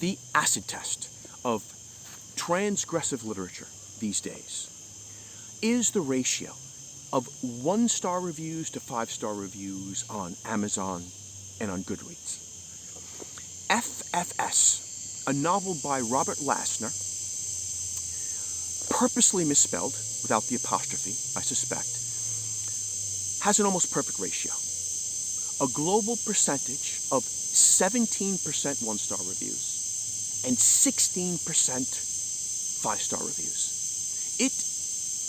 The acid test of transgressive literature these days is the ratio of 1-star reviews to 5-star reviews on Amazon and on Goodreads. FFS, a novel by Robert Lasner, purposely misspelled without the apostrophe, I suspect, has an almost perfect ratio. A global percentage of 17% 1-star reviews and 16% 5-star reviews. It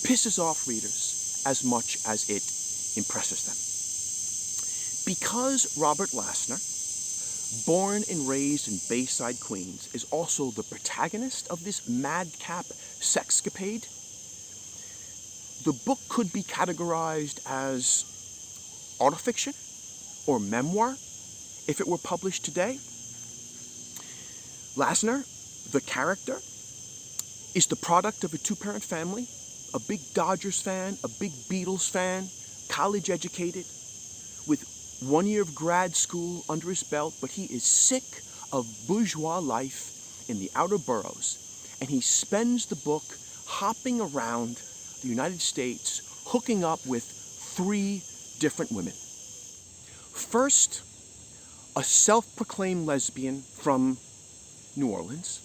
pisses off readers as much as it impresses them. Because Robert Lasner, born and raised in Bayside, Queens, is also the protagonist of this madcap sexcapade, the book could be categorized as autofiction or memoir if it were published today. Lasner, the character, is the product of a 2-parent family, a big Dodgers fan, a big Beatles fan, college educated, with 1 year of grad school under his belt, but he is sick of bourgeois life in the outer boroughs, and he spends the book hopping around the United States, hooking up with 3 different women. First, a self-proclaimed lesbian from New Orleans,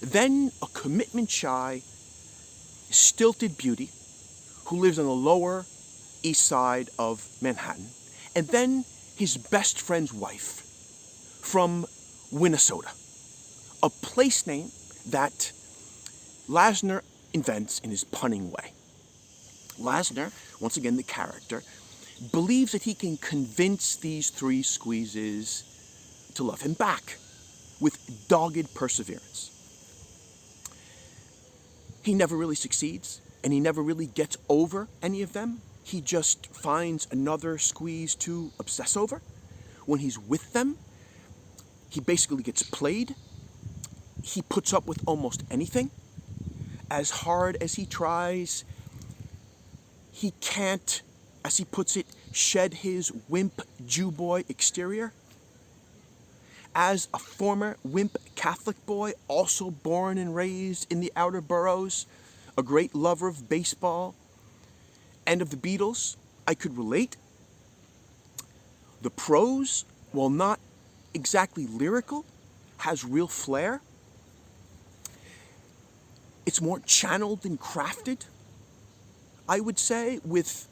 then a commitment-shy, stilted beauty who lives on the Lower East Side of Manhattan, and then his best friend's wife from Minnesota, a place name that Lasner invents in his punning way. Lasner, once again the character, believes that he can convince these 3 squeezes to love him back with dogged perseverance. He never really succeeds, and he never really gets over any of them. He just finds another squeeze to obsess over. When he's with them, he basically gets played. He puts up with almost anything. As hard as he tries, he can't, as he puts it, shed his wimp Jew boy exterior. As a former wimp Catholic boy, also born and raised in the outer boroughs, a great lover of baseball and of the Beatles, I could relate. The prose, while not exactly lyrical, has real flair. It's more channeled than crafted, I would say, with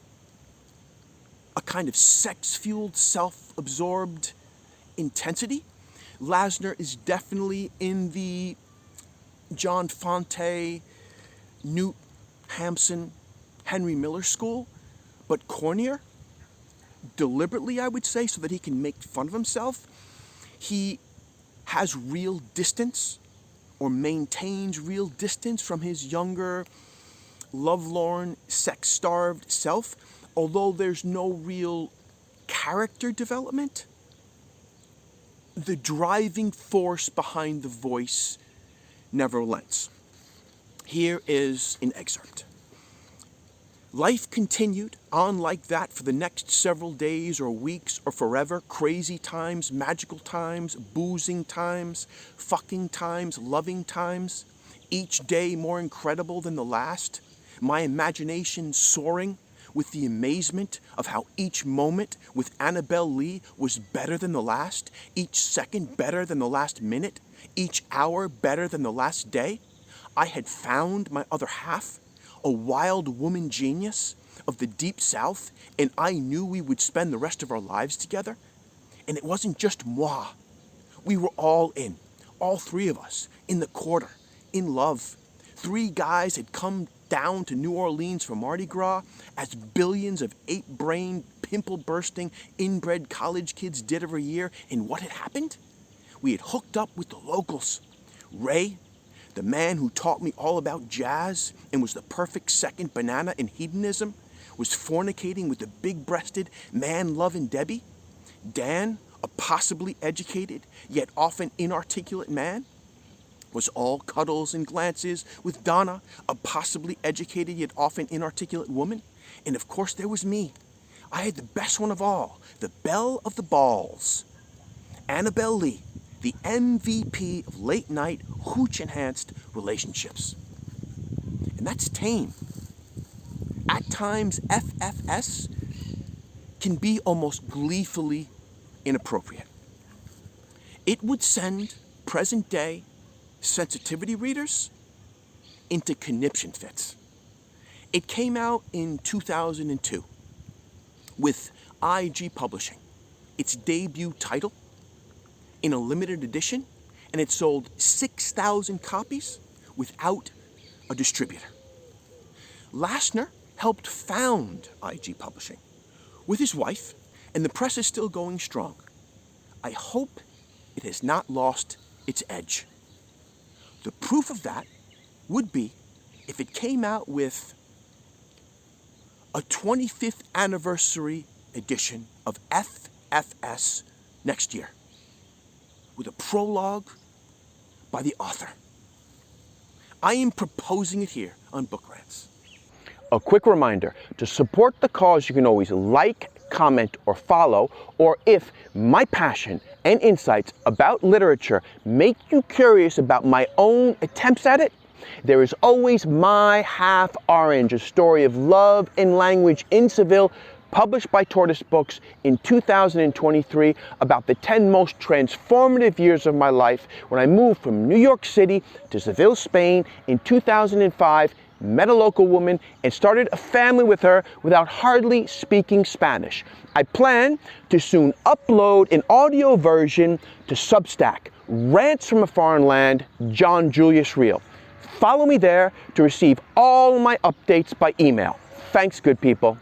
a kind of sex-fueled, self-absorbed intensity. Lasner is definitely in the John Fante, Newt Hamsun, Henry Miller school, but cornier, deliberately, I would say, so that he can make fun of himself. He has real distance, or maintains real distance from his younger, lovelorn, sex-starved self, although there's no real character development. The driving force behind the voice never relents. Here is an excerpt. Life continued on like that for the next several days or weeks or forever. Crazy times, magical times, boozing times, fucking times, loving times. Each day more incredible than the last. My imagination soaring with the amazement of how each moment with Annabelle Lee was better than the last, each second better than the last minute, each hour better than the last day. I had found my other half, a wild woman genius of the deep south, and I knew we would spend the rest of our lives together. And it wasn't just moi. We were all in, all 3 of us, in the quarter, in love. 3 guys had come down to New Orleans for Mardi Gras, as billions of ape-brained, pimple-bursting, inbred college kids did every year. And what had happened? We had hooked up with the locals. Ray, the man who taught me all about jazz and was the perfect second banana in hedonism, was fornicating with the big-breasted, man-loving Debbie. Dan, a possibly educated, yet often inarticulate man, was all cuddles and glances with Donna, a possibly educated yet often inarticulate woman. And of course there was me. I had the best one of all, the belle of the balls. Annabelle Lee, the MVP of late-night, hooch-enhanced relationships. And that's tame. At times, FFS can be almost gleefully inappropriate. It would send present-day sensitivity readers into conniption fits. It came out in 2002 with IG Publishing, its debut title, in a limited edition, and it sold 6,000 copies without a distributor. Lasner helped found IG Publishing with his wife, and the press is still going strong. I hope it has not lost its edge. The proof of that would be if it came out with a 25th anniversary edition of FFS next year, with a prologue by the author. I am proposing it here on Book Rants. A quick reminder, to support the cause, you can always like, comment, or follow, or if my passion and insights about literature make you curious about my own attempts at it, there is always My Half Orange, a story of love and language in Seville, published by Tortoise Books in 2023, about the 10 most transformative years of my life when I moved from New York City to Seville, Spain in 2005, met a local woman, and started a family with her without hardly speaking Spanish. I plan to soon upload an audio version to Substack, Rants from a Foreign Land, John Julius Reel. Follow me there to receive all my updates by email. Thanks, good people.